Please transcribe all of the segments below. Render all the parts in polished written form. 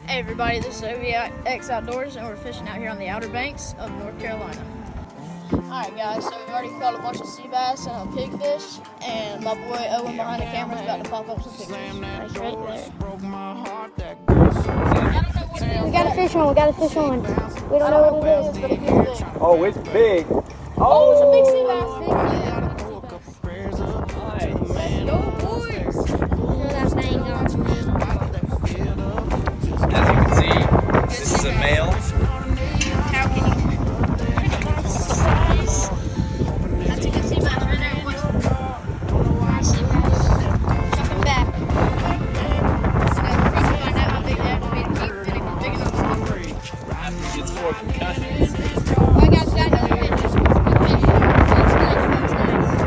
Hey everybody, this is OBX Outdoors and we're fishing out here on the Outer Banks of North Carolina. Alright guys, so we've already caught a bunch of sea bass and a pigfish, and my boy Owen behind the camera is about to pop up some pigfish. Nice right there. We got a fish on, we got a fish on. We don't know what it is, but it feels big. Oh, it's big. Oh, it's a big sea bass. Nice. Let's go, boys. Throw that thing on. As you can see, this is a male. How can you? Size. That's a good sea bass right there. Nice sea bass. Chuck him back. So we're going to find out how big they have to be to keep, and if he's big enough to keep. It's for concussions. Alright guys, got another fish. Good fish. That's nice.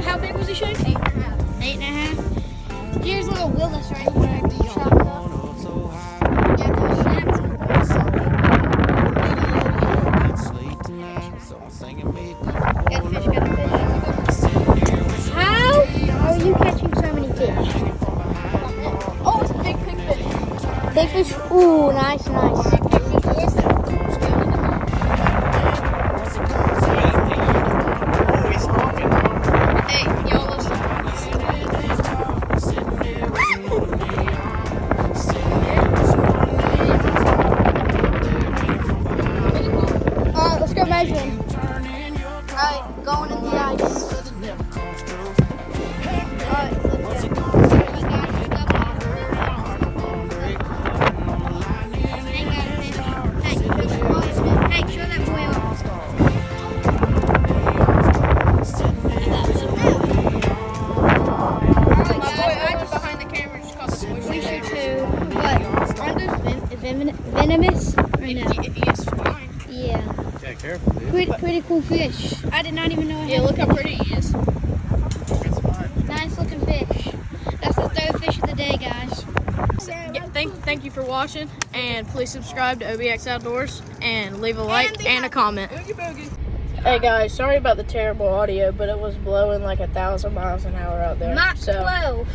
How big was the shoe? 8.5. Here's little Willis right here. Chopped up. Got those snaps. Got a fish, got a fish. How are you catching so many fish? Oh, it's a big pigfish. Big fish? Ooh, nice, nice. Measuring. Alright, going in the ice. Alright, Hey, show that boy off. my boy Owen behind the camera just caught the fish. We should too. But aren't those venomous? Or no? If he is fine. Yeah. Yeah, careful, dude. Pretty cool fish. I did not even know I had. Yeah, look how pretty he is. It's fine. Nice looking fish. That's the third fish of the day, guys. Thank you for watching, and please subscribe to OBX Outdoors and leave a like and a comment. Hey guys, sorry about the terrible audio, but it was blowing like 1,000 miles an hour out there. Mach so 12.